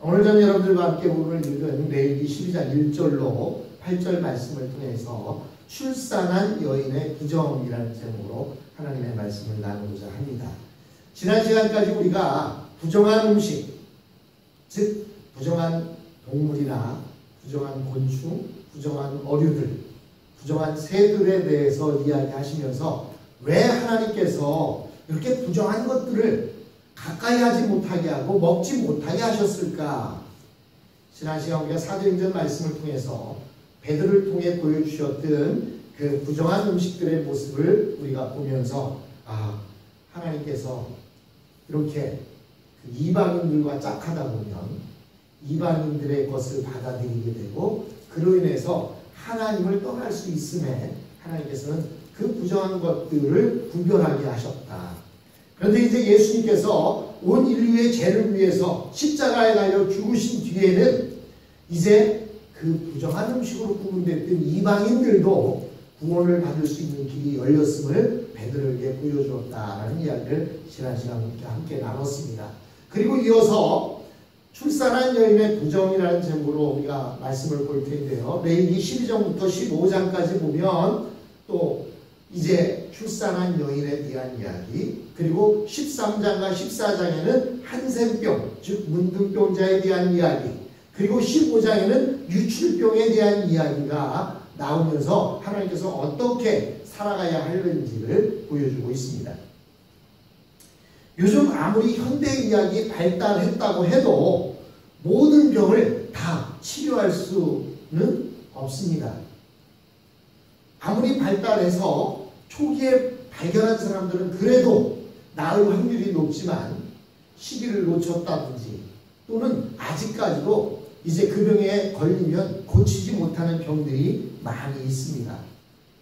오늘 전 여러분들과 함께 오늘 읽은 레위기 12장 1절로 8절 말씀을 통해서 출산한 여인의 부정이라는 제목으로 하나님의 말씀을 나누고자 합니다. 지난 시간까지 우리가 부정한 음식, 즉 부정한 동물이나 부정한 곤충, 부정한 어류들, 부정한 새들에 대해서 이야기하시면서 왜 하나님께서 이렇게 부정한 것들을 가까이 하지 못하게 하고 먹지 못하게 하셨을까? 지난 시간 우리가 사도행전 말씀을 통해서 베드로를 통해 보여주셨던 그 부정한 음식들의 모습을 우리가 보면서 하나님께서 이렇게 그 이방인들과 짝하다 보면 이방인들의 것을 받아들이게 되고 그로 인해서 하나님을 떠날 수 있음에 하나님께서는 그 부정한 것들을 구별하게 하셨다. 그런데 이제 예수님께서 온 인류의 죄를 위해서 십자가에 달려 죽으신 뒤에는 이제 그 부정한 음식으로 구분됐던 이방인들도 구원을 받을 수 있는 길이 열렸음을 베드로에게 보여주었다라는 이야기를 지난 시간 함께 나눴습니다. 그리고 이어서 출산한 여인의 부정이라는 제목으로 우리가 말씀을 볼 텐데요. 레위기 12장부터 15장까지 보면 또 이제 출산한 여인에 대한 이야기, 그리고 13장과 14장에는 한센병, 즉 문둥병자에 대한 이야기, 그리고 15장에는 유출병에 대한 이야기가 나오면서 하나님께서 어떻게 살아가야 하는지를 보여주고 있습니다. 요즘 아무리 현대의학이 발달했다고 해도 모든 병을 다 치료할 수는 없습니다. 아무리 발달해서 초기에 발견한 사람들은 그래도 나을 확률이 높지만 시기를 놓쳤다든지 또는 아직까지도 이제 그 병에 걸리면 고치지 못하는 병들이 많이 있습니다.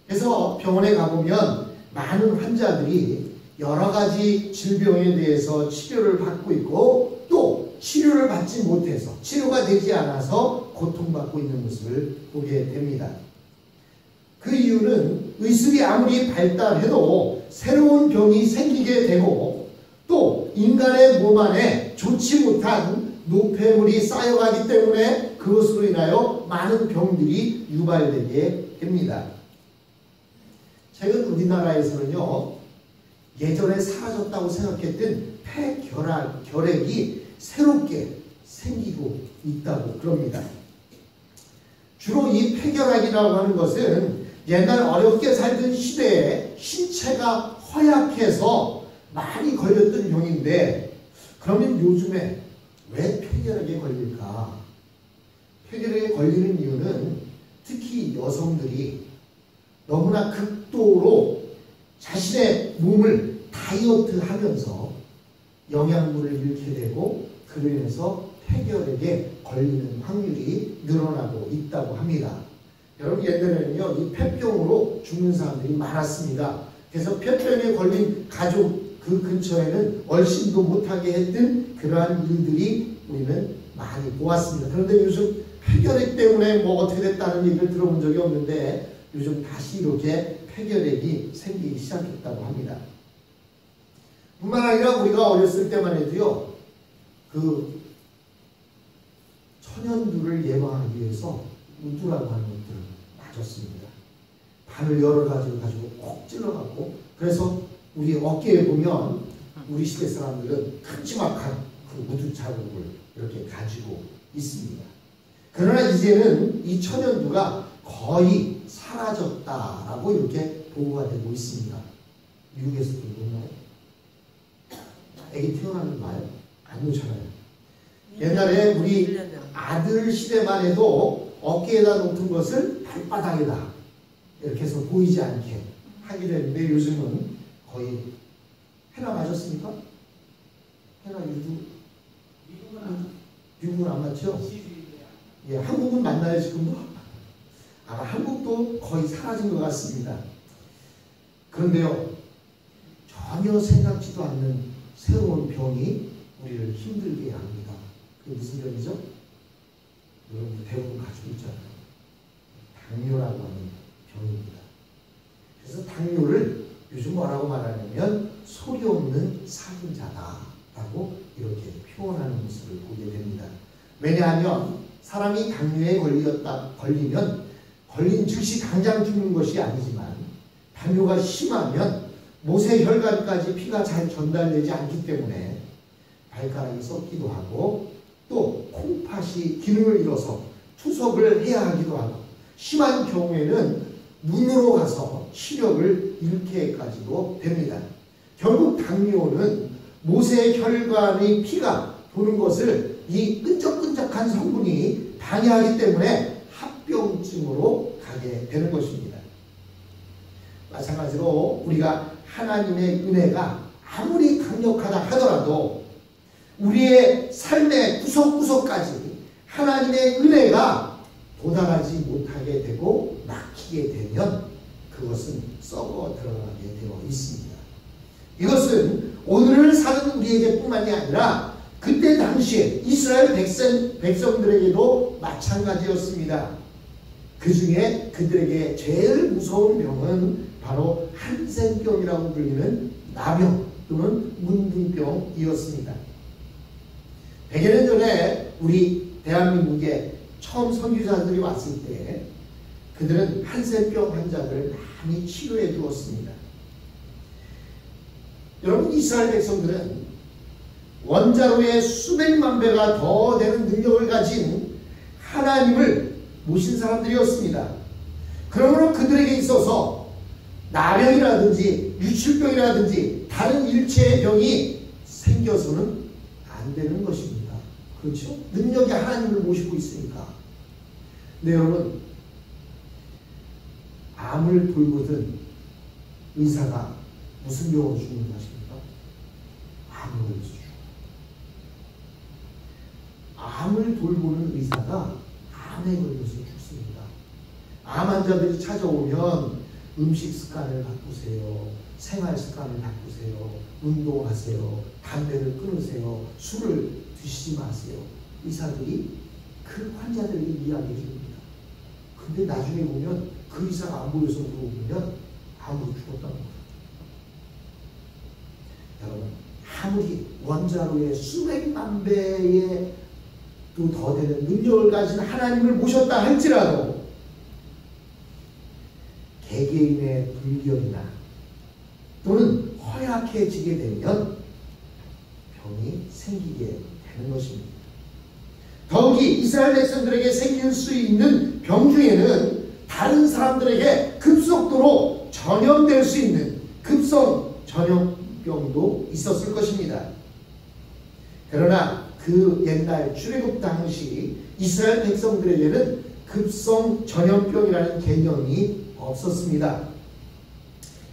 그래서 병원에 가보면 많은 환자들이 여러 가지 질병에 대해서 치료를 받고 있고 또 치료를 받지 못해서 치료가 되지 않아서 고통받고 있는 모습을 보게 됩니다. 그 이유는 의술이 아무리 발달해도 새로운 병이 생기게 되고 또 인간의 몸 안에 좋지 못한 노폐물이 쌓여가기 때문에 그것으로 인하여 많은 병들이 유발되게 됩니다. 최근 우리나라에서는요, 예전에 사라졌다고 생각했던 폐결핵이 새롭게 생기고 있다고 그럽니다. 주로 이 폐결핵이라고 하는 것은 옛날 어렵게 살던 시대에 신체가 허약해서 많이 걸렸던 병인데, 그러면 요즘에 왜 폐결핵에 걸릴까? 폐결핵에 걸리는 이유는 특히 여성들이 너무나 극도로 자신의 몸을 다이어트 하면서 영양분을 잃게 되고 그로 인해서 폐결핵에 걸리는 확률이 늘어나고 있다고 합니다. 여러분, 옛날에는요, 이 폐병으로 죽는 사람들이 많았습니다. 그래서 폐병에 걸린 가족 그 근처에는 얼씬도 못하게 했던 그러한 일들이 우리는 많이 보았습니다. 그런데 요즘 폐결핵 때문에 뭐 어떻게 됐다는 얘기를 들어본 적이 없는데 요즘 다시 이렇게 폐결핵이 생기기 시작했다고 합니다. 뿐만 아니라 우리가 어렸을 때만 해도요, 그 천연두를 예방하기 위해서 우두라고 하는 것들을 맞았습니다. 바늘 여러 가지를 가지고 콕 찔러갖고, 그래서 우리 어깨에 보면 우리 시대 사람들은 큼지막한 그 우두 자국을 이렇게 가지고 있습니다. 그러나 이제는 이 천연두가 거의 사라졌다라고 이렇게 보고가 되고 있습니다. 미국에서도 보나요? 애기 태어나는 말 안 놓잖아요. 옛날에 우리 아들 시대만 해도 어깨에다 놓던 것을 발바닥에다 이렇게 해서 보이지 않게 하기로 했는데 요즘은 거의 해나 맞았습니까? 해나 미국은 안 맞죠? 예, 한국은 맞나요 지금도? 아마 한국도 거의 사라진 것 같습니다. 그런데요, 전혀 생각지도 않는 새로운 병이 우리를 힘들게 합니다. 그게 무슨 병이죠? 여러분들 대부분 가지고 있잖아요. 당뇨라고 하는 병입니다. 그래서 당뇨를 요즘 뭐라고 말하냐면 소리 없는 살인자다라고 이렇게 표현하는 모습을 보게 됩니다. 왜냐하면 사람이 당뇨에 걸리면 걸린 즉시 당장 죽는 것이 아니지만 당뇨가 심하면 못의 혈관까지 피가 잘 전달되지 않기 때문에 발가락이 썩기도 하고 또 콩팥이 기능을 잃어서 투석을 해야 하기도 하고 심한 경우에는 눈으로 가서 시력을 잃게까지도 됩니다. 결국 당뇨는 못의 혈관의 피가 도는 것을 이 끈적끈적한 성분이 방해하기 때문에 합병증으로 가게 되는 것입니다. 마찬가지로 우리가 하나님의 은혜가 아무리 강력하다 하더라도 우리의 삶의 구석구석까지 하나님의 은혜가 도달하지 못하게 되고 막히게 되면 그것은 썩어 들어가게 되어 있습니다. 이것은 오늘을 사는 우리에게 뿐만이 아니라 그때 당시에 이스라엘 백성들에게도 마찬가지였습니다. 그 중에 그들에게 제일 무서운 병은 바로 한센병이라고 불리는 나병 또는 문둥병이었습니다. 100여 년 전에 우리 대한민국에 처음 선교사들이 왔을 때 그들은 한센병 환자들을 많이 치료해 주었습니다. 여러분, 이스라엘 백성들은 원자로의 수백만 배가 더 되는 능력을 가진 하나님을 모신 사람들이었습니다. 그러므로 그들에게 있어서 나병이라든지 유출병이라든지 다른 일체의 병이 생겨서는 안 되는 것입니다. 그렇죠? 능력이 하나님을 모시고 있으니까. 네, 여러분, 암을 돌보던 의사가 무슨 병으로 죽는 것입니까? 암을 걸려서 죽어요. 암을 돌보는 의사가 암에 걸려서 죽습니다. 암 환자들이 찾아오면 음식 습관을 바꾸세요. 생활 습관을 바꾸세요. 운동하세요. 담배를 끊으세요. 술을 드시지 마세요. 의사들이 그 환자들에게 이야기해 줍니다. 근데 나중에 보면 그 의사가 안 보여서 물어보면 암으로 죽었다는 거예요. 여러분, 아무리 원자로의 수백만 배의 또 더 되는 능력을 가진 하나님을 모셨다 할지라도 개개인의 불결이나 또는 허약해지게 되면 병이 생기게 되는 것입니다. 더욱이 이스라엘 백성들에게 생길 수 있는 병 중에는 다른 사람들에게 급속도로 전염될 수 있는 급성 전염병도 있었을 것입니다. 그러나 그 옛날 출애굽 당시 이스라엘 백성들에게는 급성 전염병이라는 개념이 없었습니다.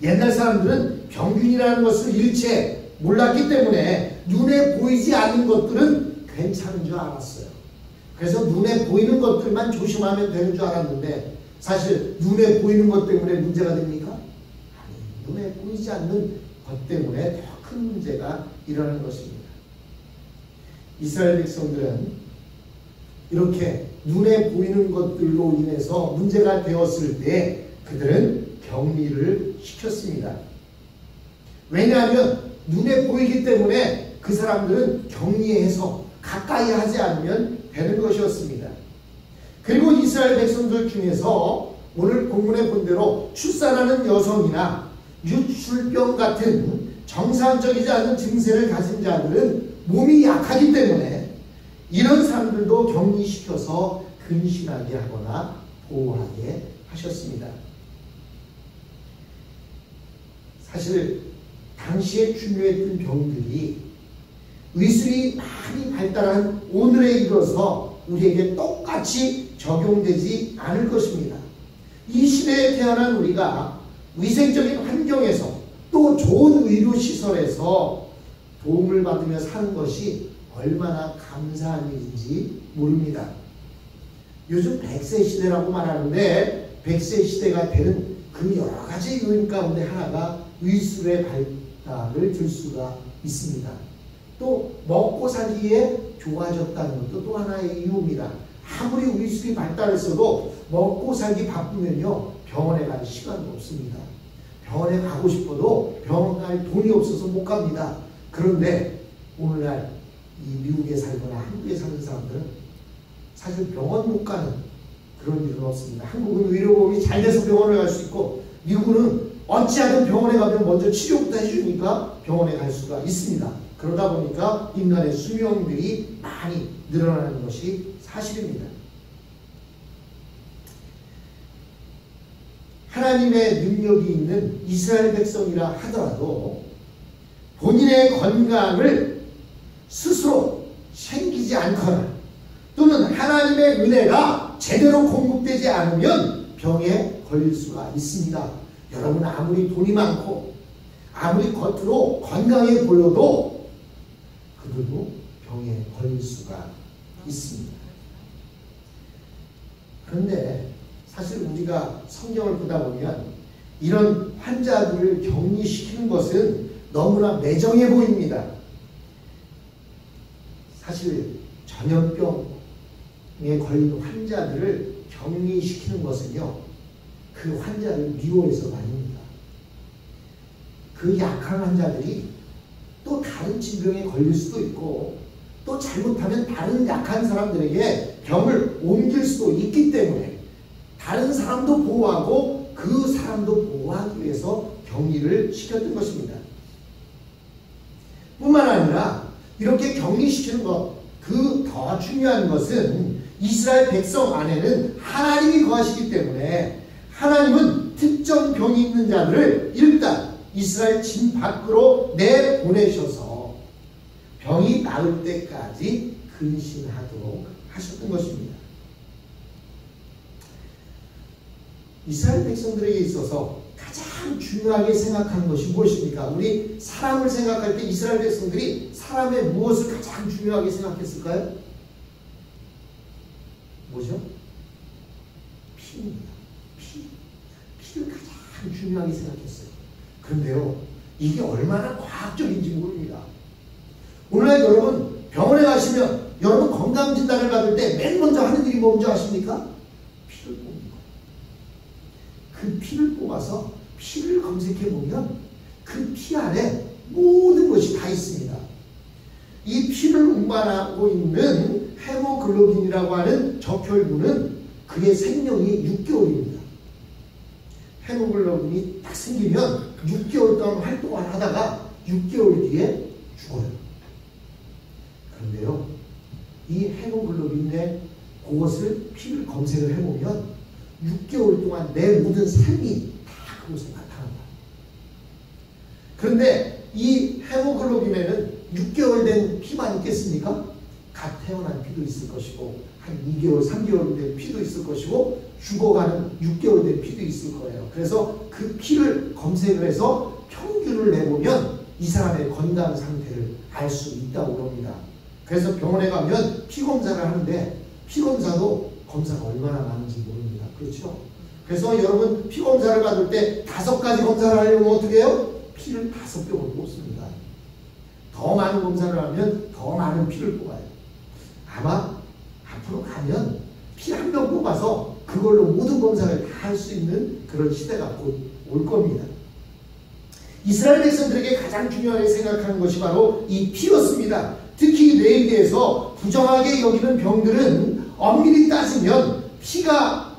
옛날 사람들은 병균이라는 것을 일체 몰랐기 때문에 눈에 보이지 않는 것들은 괜찮은 줄 알았어요. 그래서 눈에 보이는 것들만 조심하면 되는 줄 알았는데 사실 눈에 보이는 것 때문에 문제가 됩니까? 아니, 눈에 보이지 않는 것 때문에 더 큰 문제가 일어나는 것입니다. 이스라엘 백성들은 이렇게 눈에 보이는 것들로 인해서 문제가 되었을 때 그들은 격리를 시켰습니다. 왜냐하면 눈에 보이기 때문에 그 사람들은 격리해서 가까이 하지 않으면 되는 것이었습니다. 그리고 이스라엘 백성들 중에서 오늘 본문에 본 대로 출산하는 여성이나 유출병 같은 정상적이지 않은 증세를 가진 자들은 몸이 약하기 때문에 이런 사람들도 격리시켜서 근신하게 하거나 보호하게 하셨습니다. 사실 당시에 중요했던 병들이 의술이 많이 발달한 오늘에 이르러서 우리에게 똑같이 적용되지 않을 것입니다. 이 시대에 태어난 우리가 위생적인 환경에서 또 좋은 의료시설에서 도움을 받으며 사는 것이 얼마나 감사한 일인지 모릅니다. 요즘 100세 시대라고 말하는데 100세 시대가 되는 그 여러 가지 요인 가운데 하나가 의술의 발달을 들 수가 있습니다. 또 먹고 살기에 좋아졌다는 것도 또 하나의 이유입니다. 아무리 의술이 발달했어도 먹고 살기 바쁘면요 병원에 갈 시간도 없습니다. 병원에 가고 싶어도 병원 갈 돈이 없어서 못 갑니다. 그런데 오늘날 이 미국에 살거나 한국에 사는 사람들은 사실 병원 못 가는 그런 일은 없습니다. 한국은 의료보험이 잘 돼서 병원을 갈 수 있고 미국은 어찌하든 병원에 가면 먼저 치료부터 해주니까 병원에 갈 수가 있습니다. 그러다 보니까 인간의 수명들이 많이 늘어나는 것이 사실입니다. 하나님의 능력이 있는 이스라엘 백성이라 하더라도 본인의 건강을 스스로 챙기지 않거나 또는 하나님의 은혜가 제대로 공급되지 않으면 병에 걸릴 수가 있습니다. 여러분 아무리 돈이 많고 아무리 겉으로 건강해 보여도 그들도 병에 걸릴 수가 있습니다. 그런데 사실 우리가 성경을 보다 보면 이런 환자들을 격리시키는 것은 너무나 매정해 보입니다. 사실 전염병에 걸린 환자들을 격리시키는 것은요, 그 환자를 미워해서가 아닙니다. 그 약한 환자들이 또 다른 질병에 걸릴 수도 있고 또 잘못하면 다른 약한 사람들에게 병을 옮길 수도 있기 때문에 다른 사람도 보호하고 그 사람도 보호하기 위해서 격리를 시켰던 것입니다. 뿐만 아니라 이렇게 격리시키는 것, 그 더 중요한 것은 이스라엘 백성 안에는 하나님이 거하시기 때문에 하나님은 특정 병이 있는 자들을 일단 이스라엘 진 밖으로 내보내셔서 병이 나을 때까지 근신하도록 하셨던 것입니다. 이스라엘 백성들에게 있어서 가장 중요하게 생각하는 것이 무엇입니까? 우리 사람을 생각할 때 이스라엘 백성들이 사람의 무엇을 가장 중요하게 생각했을까요? 뭐죠? 피입니다. 피를 가장 중요하게 생각했어요. 그런데요, 이게 얼마나 과학적인지 모릅니다. 오늘날 여러분 병원에 가시면 여러분 건강진단을 받을 때 맨 먼저 하는 일이 뭔지 아십니까? 피를 뽑는 거예요. 그 피를 뽑아서 피를 검색해보면 그 피 안에 모든 것이 다 있습니다. 이 피를 운반하고 있는 헤모글로빈이라고 하는 적혈구는 그의 생명이 6개월입니다. 헤모글로빈이 딱 생기면 6개월 동안 활동을 하다가 6개월 뒤에 죽어요. 그런데요, 이 헤모글로빈의 그것을 피를 검색을 해보면 6개월 동안 내 모든 삶이 다 그것에 나타난다. 그런데 이 헤모글로빈에는 6개월 된 피만 있겠습니까? 갓 태어난 피도 있을 것이고 한 2개월, 3개월 된 피도 있을 것이고 죽어가는 6개월 된 피도 있을 거예요. 그래서 그 피를 검색을 해서 평균을 내보면 이 사람의 건강 상태를 알 수 있다고 합니다. 그래서 병원에 가면 피 검사를 하는데 피 검사도 검사가 얼마나 많은지 모릅니다. 그렇죠? 그래서 여러분 피 검사를 받을 때 5가지 검사를 하려면 어떻게 해요? 피를 5병을 뽑습니다. 더 많은 검사를 하면 더 많은 피를 뽑아요. 아마 앞으로 가면 피 1병 뽑아서 그걸로 모든 검사를 다 할 수 있는 그런 시대가 곧 올 겁니다. 이스라엘 백성들에게 가장 중요하게 생각하는 것이 바로 이 피였습니다. 특히 뇌에 대해서 부정하게 여기는 병들은 엄밀히 따지면 피가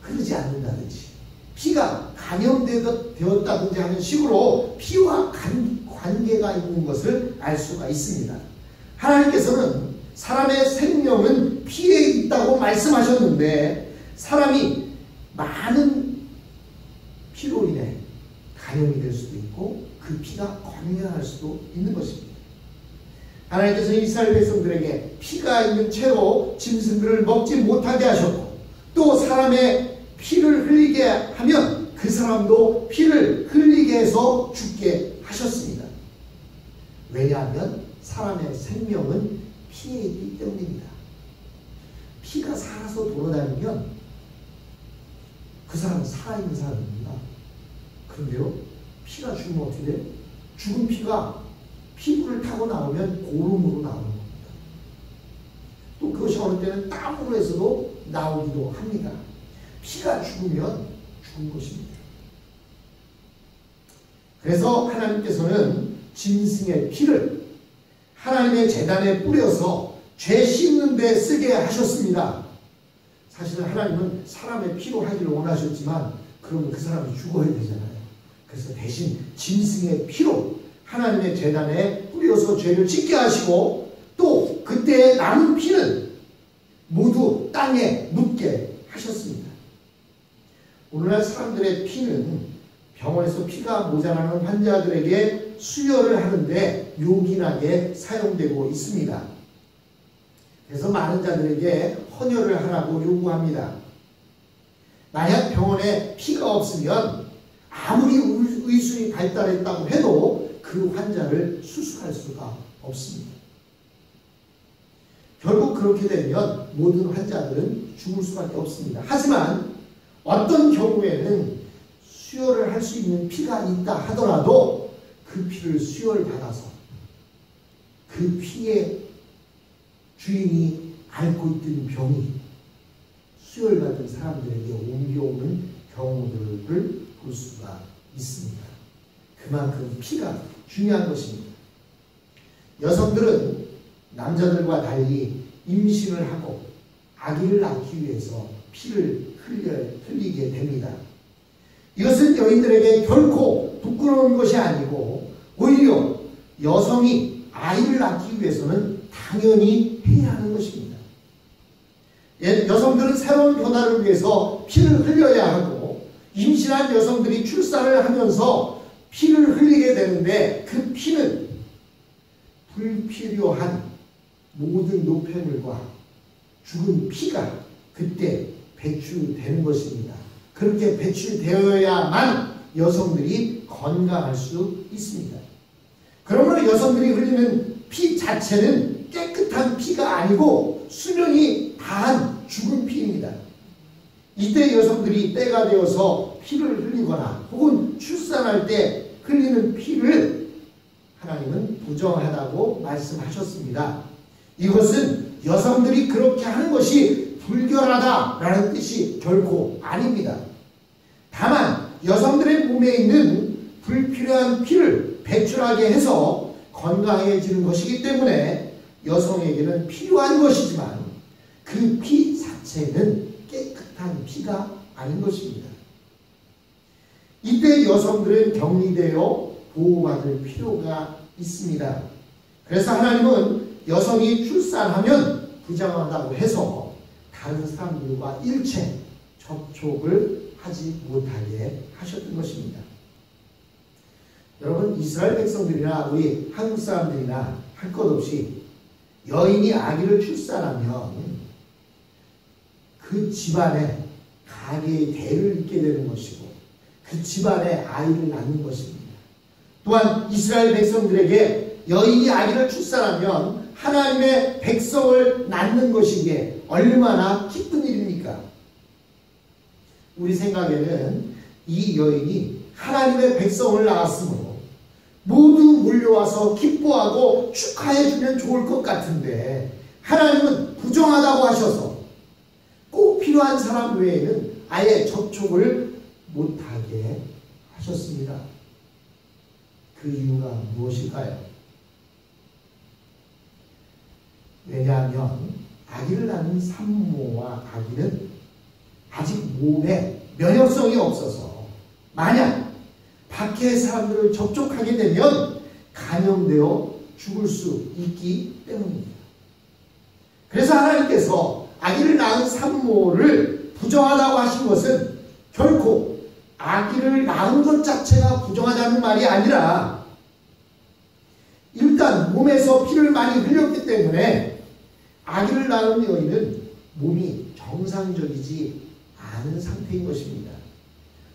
흐르지 않는다든지 피가 감염되었다든지 하는 식으로 피와 관계가 있는 것을 알 수가 있습니다. 하나님께서는 사람의 생명은 피에 있다고 말씀하셨는데 사람이 많은 피로 인해 감염이 될 수도 있고 그 피가 건강할 수도 있는 것입니다. 하나님께서 이스라엘 백성들에게 피가 있는 채로 짐승들을 먹지 못하게 하셨고 또 사람의 피를 흘리게 하면 그 사람도 피를 흘리게 해서 죽게 하셨습니다. 왜냐하면 사람의 생명은 피에 있기 때문입니다. 피가 살아서 돌아다니면 그 사람은 살아있는 사람입니다. 그런데요, 피가 죽으면 어떻게 돼요? 죽은 피가 피부를 타고 나오면 고름으로 나오는 겁니다. 또 그것이 어느 때는 땀으로 해서도 나오기도 합니다. 피가 죽으면 죽은 것입니다. 그래서 하나님께서는 짐승의 피를 하나님의 제단에 뿌려서 죄 씻는 데 쓰게 하셨습니다. 사실은 하나님은 사람의 피로 하기를 원하셨지만 그러면 그 사람이 죽어야 되잖아요. 그래서 대신 짐승의 피로 하나님의 제단에 뿌려서 죄를 짓게 하시고 또 그때 남은 피는 모두 땅에 묻게 하셨습니다. 오늘날 사람들의 피는 병원에서 피가 모자라는 환자들에게 수혈을 하는데 요긴하게 사용되고 있습니다. 그래서 많은 자들에게 헌혈을 하라고 요구합니다. 만약 병원에 피가 없으면 아무리 의술이 발달했다고 해도 그 환자를 수술할 수가 없습니다. 결국 그렇게 되면 모든 환자들은 죽을 수밖에 없습니다. 하지만 어떤 경우에는 수혈을 할 수 있는 피가 있다 하더라도 그 피를 수혈받아서 그 피의 주인이 앓고 있던 병이 수혈받은 사람들에게 옮겨오는 경우들을 볼 수가 있습니다. 그만큼 피가 중요한 것입니다. 여성들은 남자들과 달리 임신을 하고 아기를 낳기 위해서 피를 흘리게 됩니다. 이것은 여인들에게 결코 부끄러운 것이 아니고 오히려 여성이 아이를 낳기 위해서는 당연히 해야 하는 것입니다. 여성들은 새로운 변화를 위해서 피를 흘려야 하고 임신한 여성들이 출산을 하면서 피를 흘리게 되는데 그 피는 불필요한 모든 노폐물과 죽은 피가 그때 배출되는 것입니다. 그렇게 배출되어야만 여성들이 건강할 수 있습니다. 그러므로 여성들이 흘리는 피 자체는 깨끗한 피가 아니고 수명이 다한 죽은 피입니다. 이때 여성들이 때가 되어서 피를 흘리거나 혹은 출산할 때 흘리는 피를 하나님은 부정하다고 말씀하셨습니다. 이것은 여성들이 그렇게 하는 것이 불결하다라는 뜻이 결코 아닙니다. 다만 여성들의 몸에 있는 불필요한 피를 배출하게 해서 건강해지는 것이기 때문에 여성에게는 필요한 것이지만 그 피 자체는 깨끗한 피가 아닌 것입니다. 이때 여성들은 격리되어 보호받을 필요가 있습니다. 그래서 하나님은 여성이 출산하면 부정하다고 해서 다른 사람들과 일체 접촉을 하지 못하게 하셨던 것입니다. 여러분, 이스라엘 백성들이나 우리 한국 사람들이나 할 것 없이 여인이 아기를 출산하면 그 집안에 가계의 대를 잇게 되는 것이고 그 집안에 아이를 낳는 것입니다. 또한 이스라엘 백성들에게 여인이 아기를 출산하면 하나님의 백성을 낳는 것이기에 얼마나 기쁜 일입니까? 우리 생각에는 이 여인이 하나님의 백성을 낳았으므로 모두 몰려와서 기뻐하고 축하해주면 좋을 것 같은데 하나님은 부정하다고 하셔서 꼭 필요한 사람 외에는 아예 접촉을 못하게 하셨습니다. 그 이유가 무엇일까요? 왜냐하면 아기를 낳는 산모와 아기는 아직 몸에 면역성이 없어서 만약 밖의 사람들을 접촉하게 되면 감염되어 죽을 수 있기 때문입니다. 그래서 하나님께서 아기를 낳은 산모를 부정하다고 하신 것은 결코 아기를 낳은 것 자체가 부정하다는 말이 아니라 일단 몸에서 피를 많이 흘렸기 때문에 아기를 낳은 여인은 몸이 정상적이지 않은 상태인 것입니다.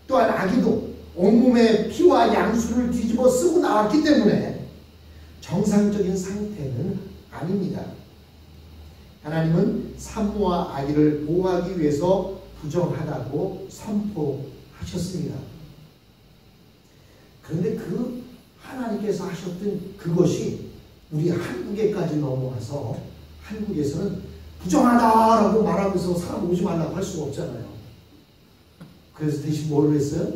또한 아기도 온몸에 피와 양수를 뒤집어 쓰고 나왔기 때문에 정상적인 상태는 아닙니다. 하나님은 산모와 아기를 보호하기 위해서 부정하다고 선포하셨습니다. 그런데 그 하나님께서 하셨던 그것이 우리 한국에까지 넘어와서 한국에서는 부정하다라고 말하면서 사람 오지 말라고 할 수가 없잖아요. 그래서 대신 뭘 했어요?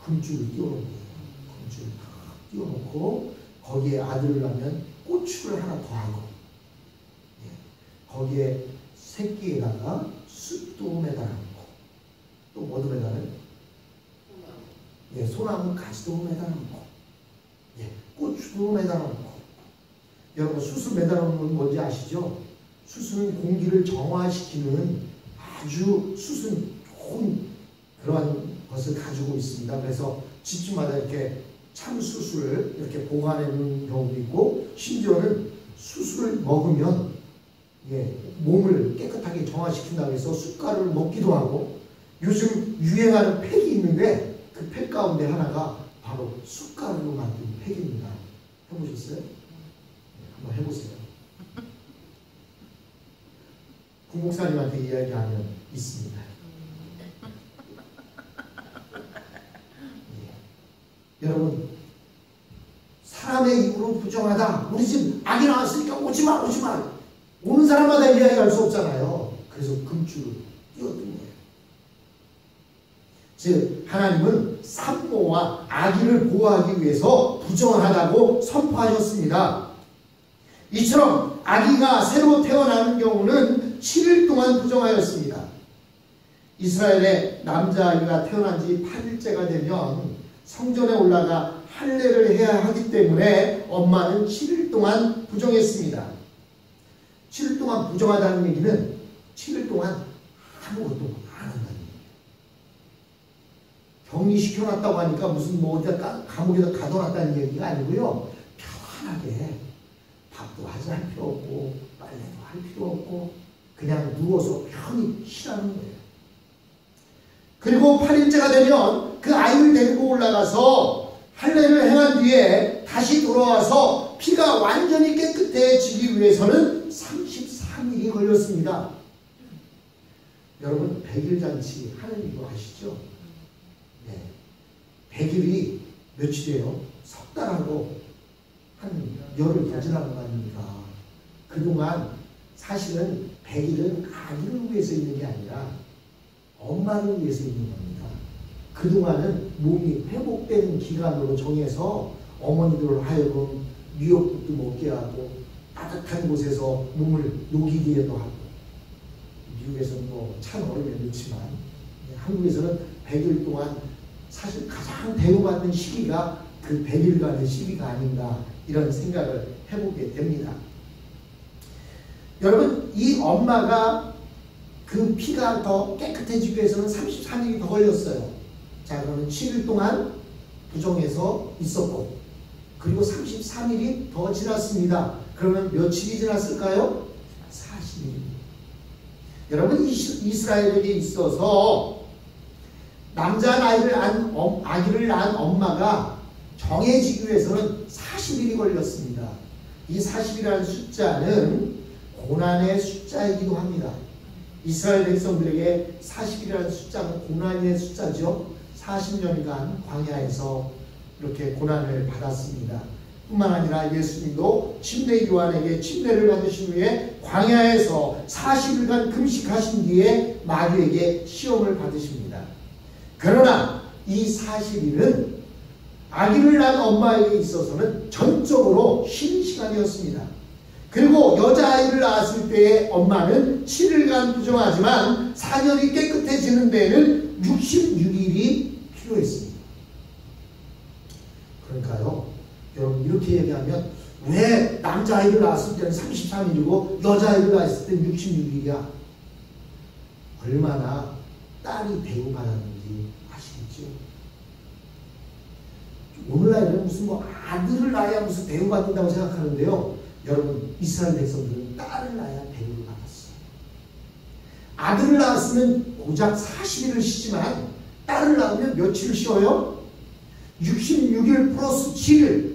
금줄을 띄워놓은 거예요. 금줄을 띄워놓고 거기에 아들을 낳으면 고추를 하나 더 하고 거기에 새끼에다가 숯도 매달아놓고 또 뭐도 매달아요? 예, 소나무 가지도 매달아놓고 예, 고추도 매달아놓고. 여러분 숯을 매달아놓는 건 뭔지 아시죠? 숯은 공기를 정화시키는 아주 숯은 좋은 그러한 것을 가지고 있습니다. 그래서 집집마다 이렇게 참숯을 이렇게 보관해 놓은 경우도 있고, 심지어는 숯을 먹으면 예, 몸을 깨끗하게 정화시킨다고 해서 숯가루를 먹기도 하고, 요즘 유행하는 팩이 있는데 그 팩 가운데 하나가 바로 숯가루로 만든 팩입니다. 해보셨어요? 네, 한번 해보세요. 국목사님한테 이야기하면 있습니다. 예. 여러분, 사람의 입으로 부정하다. 우리 집 아기 나왔으니까 오지마 오지마. 오는 사람마다 이야기할 수 없잖아요. 그래서 금줄을 띄웠던 거예요. 즉 하나님은 산모와 아기를 보호하기 위해서 부정하다고 선포하셨습니다. 이처럼 아기가 새로 태어나는 경우는 7일 동안 부정하였습니다. 이스라엘의 남자아이가 태어난 지 8일째가 되면 성전에 올라가 할례를 해야 하기 때문에 엄마는 7일 동안 부정했습니다. 7일 동안 부정하다는 얘기는 7일 동안 아무것도 안 한다는 얘기예요. 격리시켜놨다고 하니까 무슨 뭐 어디 감옥에다 가둬놨다는 얘기가 아니고요. 편하게 밥도 하지 할 필요 없고 빨래도 할 필요 없고 그냥 누워서 편히 쉬라는 거예요. 그리고 8일째가 되면 그 아이를 데리고 올라가서 할례를 행한 뒤에 다시 돌아와서 피가 완전히 깨끗해지기 위해서는 33일이 걸렸습니다. 여러분 100일 잔치 하는 거 아시죠? 네. 100일이 며칠이에요? 석 달하고 한 열흘 더 지나는 거 아닙니까? 그동안 사실은 100일은 아기를 위해서 있는 게 아니라 엄마를 위해서 있는 겁니다. 그동안은 몸이 회복되는 기간으로 정해서 어머니들을 하여금 미역국도 먹게 하고 따뜻한 곳에서 몸을 녹이기에도 하고, 미국에서는 뭐 찬 얼음에 넣지만 한국에서는 100일 동안 사실 가장 대우받는 시기가 그 100일간의 시기가 아닌가 이런 생각을 해보게 됩니다. 여러분 이 엄마가 그 피가 더 깨끗해지기 위해서는 33일이 더 걸렸어요. 자 그러면 7일 동안 부정해서 있었고 그리고 33일이 더 지났습니다. 그러면 며칠이 지났을까요? 40일. 여러분 이스라엘에게 있어서 남자 아기를 낳은 엄마가 정해지기 위해서는 40일이 걸렸습니다. 이 40이라는 숫자는 고난의 숫자이기도 합니다. 이스라엘 백성들에게 40이라는 숫자는 고난의 숫자죠. 40년간 광야에서 이렇게 고난을 받았습니다. 뿐만 아니라 예수님도 침례 요한에게 침례를 받으신 후에 광야에서 40일간 금식하신 뒤에 마귀에게 시험을 받으십니다. 그러나 이 40일은 아기를 낳은 엄마에게 있어서는 전적으로 쉰 시간이었습니다. 그리고 여자아이를 낳았을 때의 엄마는 7일간 부정하지만 사년이 깨끗해지는 데에는 66일이 필요했습니다. 그러니까요, 여러분 이렇게 얘기하면 왜 남자아이를 낳았을 때는 33일이고 여자아이를 낳았을 때는 66일이야? 얼마나 딸이 대우받았는지 아시겠죠? 오늘날에는 무슨 뭐 아들을 낳아야 무슨 대우받는다고 생각하는데요. 여러분 이스라엘 백성들은 딸을 낳아야 대우를 받았어요. 아들을 낳았으면 고작 40일을 쉬지만 딸을 낳으면 며칠을 쉬어요? 66일 플러스 7일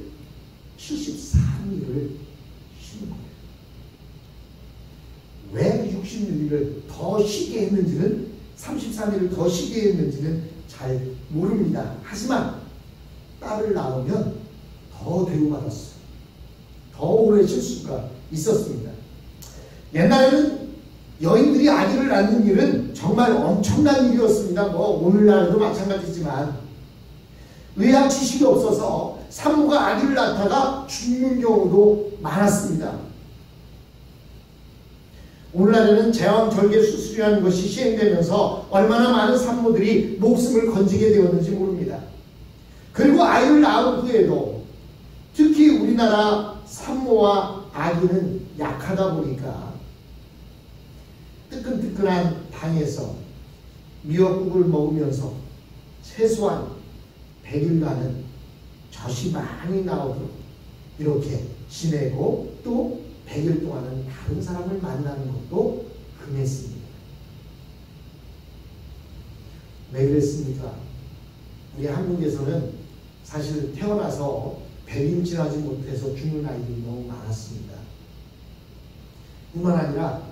73일을 쉬는 거예요. 왜 66일을 더 쉬게 했는지는 33일을 더 쉬게 했는지는 잘 모릅니다. 하지만 딸을 낳으면 더 대우받았어요. 더 오래 쉴 수가 있었습니다. 옛날에는 여인들이 아기를 낳는 일은 정말 엄청난 일이었습니다. 뭐 오늘날도 마찬가지지만 의학 지식이 없어서 산모가 아기를 낳다가 죽는 경우도 많았습니다. 오늘날에는 제왕절개 수술이라는 것이 시행되면서 얼마나 많은 산모들이 목숨을 건지게 되었는지 모릅니다. 그리고 아이를 낳은 후에도 특히 우리나라 산모와 아기는 약하다 보니까 뜨끈뜨끈한 방에서 미역국을 먹으면서 최소한 100일간은 젖이 많이 나오도록 이렇게 지내고 또 100일 동안은 다른 사람을 만나는 것도 금했습니다. 왜 그랬습니까? 우리 한국에서는 사실 태어나서 100일 지나지 못해서 죽는 아이들이 너무 많았습니다. 뿐만 아니라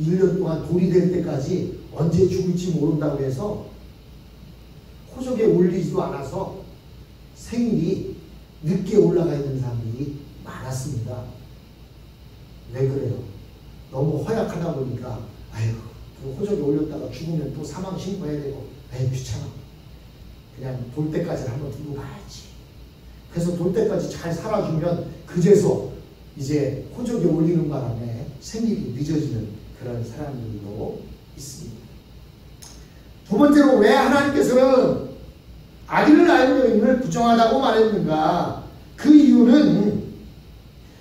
1년 동안 돌이 될 때까지 언제 죽을지 모른다고 해서 호적에 올리지도 않아서 생일이 늦게 올라가 있는 사람들이 많았습니다. 왜 그래요? 너무 허약하다 보니까 아이고 그 호적에 올렸다가 죽으면 또 사망 신고해야 되고 에이 귀찮아. 그냥 돌 때까지 한번 두고 가야지. 그래서 돌 때까지 잘 살아주면 그제서 이제 호적에 올리는 바람에 생일이 늦어지는 그런 사람들도 있습니다. 두 번째로 왜 하나님께서는 아기를 낳은 여인을 부정하다고 말했는가? 그 이유는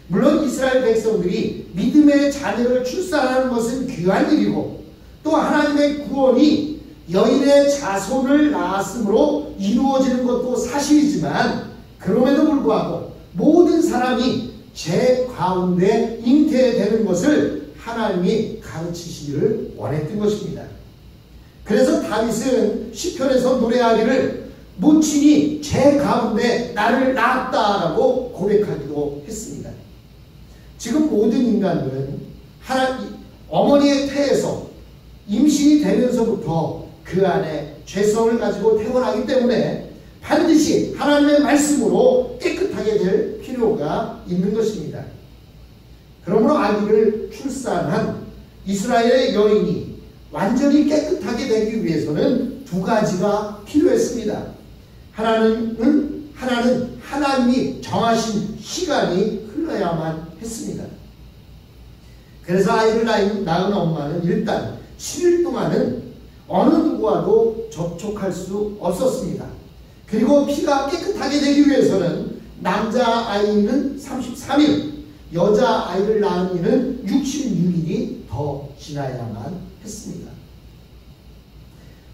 물론 이스라엘 백성들이 믿음의 자녀를 출산하는 것은 귀한 일이고 또 하나님의 구원이 여인의 자손을 낳았으므로 이루어지는 것도 사실이지만 그럼에도 불구하고 모든 사람이 죄 가운데 잉태되는 것을 하나님이 가르치시기를 원했던 것입니다. 그래서 다윗은 시편에서 노래하기를 모친이 죄 가운데 나를 낳았다라고 고백하기도 했습니다. 지금 모든 인간들은 어머니의 태에서 임신이 되면서부터 그 안에 죄성을 가지고 태어나기 때문에 반드시 하나님의 말씀으로 깨끗하게 될 필요가 있는 것입니다. 그러므로 아기를 출산한 이스라엘의 여인이 완전히 깨끗하게 되기 위해서는 두 가지가 필요했습니다. 하나는 하나님이 정하신 시간이 흘러야만 했습니다. 그래서 아이를 낳은 엄마는 일단 7일 동안은 어느 누구와도 접촉할 수 없었습니다. 그리고 피가 깨끗하게 되기 위해서는 남자아이는 33일, 여자아이를 낳은 이는 66일이 더 지나야만 했습니다.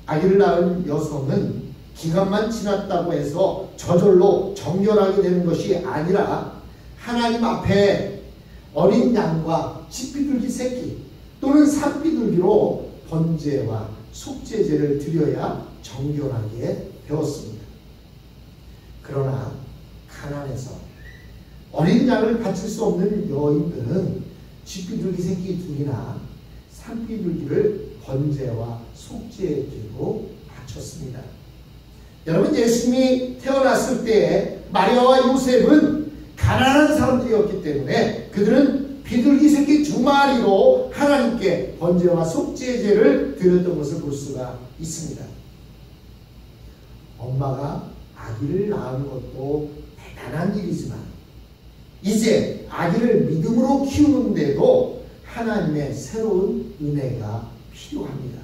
아기를 낳은 여성은 기간만 지났다고 해서 저절로 정결하게 되는 것이 아니라 하나님 앞에 어린 양과 집비둘기 새끼 또는 산비둘기로 번제와 속죄제를 드려야 정결하게 되었습니다. 그러나 가난해서 어린 양을 바칠 수 없는 여인들은 집비둘기 새끼 둘이나 산비둘기를 번제와 속죄제로 바쳤습니다. 여러분, 예수님이 태어났을 때 마리아와 요셉은 가난한 사람들이었기 때문에 그들은 비둘기 새끼 2마리로 하나님께 번제와 속죄제를 드렸던 것을 볼 수가 있습니다. 엄마가 아기를 낳은 것도 대단한 일이지만 이제 아기를 믿음으로 키우는데도 하나님의 새로운 은혜가 필요합니다.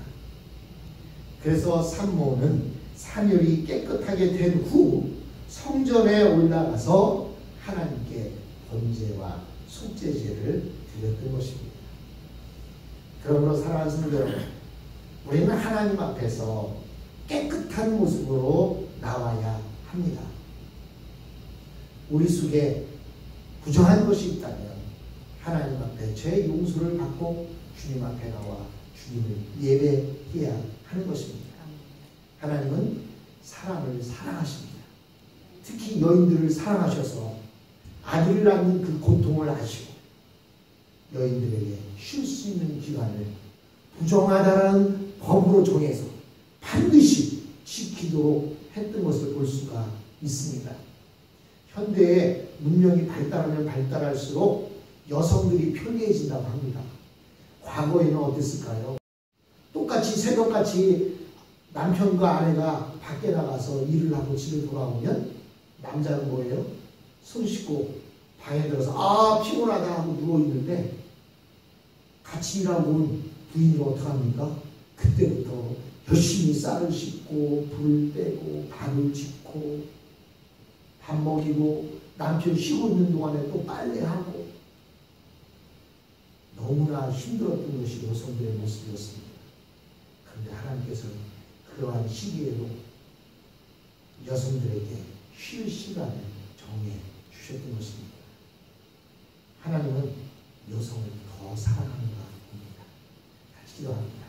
그래서 산모는 산열이 깨끗하게 된 후 성전에 올라가서 하나님께 번제와 속죄제를 드렸던 것입니다. 그러므로 사랑하는 성도 여러분, 우리는 하나님 앞에서 깨끗한 모습으로 나와야 합니다. 우리 속에 부정한 것이 있다면 하나님 앞에 죄 용서를 받고 주님 앞에 나와 주님을 예배해야 하는 것입니다. 하나님은 사람을 사랑하십니다. 특히 여인들을 사랑하셔서 아기를 낳는 그 고통을 아시고 여인들에게 쉴 수 있는 기간을 부정하다라는 법으로 정해서 반드시 지키도록 했던 것을 볼 수가 있습니다. 현대의 문명이 발달하면 발달할수록 여성들이 편리해진다고 합니다. 과거에는 어땠을까요? 똑같이 새벽같이 남편과 아내가 밖에 나가서 일을 하고 집에 돌아오면 남자는 뭐예요? 손 씻고 방에 들어서 피곤하다 하고 누워있는데 같이 일하고 온 부인이 어떡합니까? 그때부터 열심히 쌀을 씻고 불을 떼고 밥을 짓고 밥 먹이고 남편 쉬고 있는 동안에 또 빨래하고 너무나 힘들었던 것이 여성들의 모습이었습니다. 그런데 하나님께서는 그러한 시기에도 여성들에게 쉴 시간을 정해 주셨던 것입니다. 하나님은 여성을 더 사랑하는 것 같습니다. 같이 기도합니다.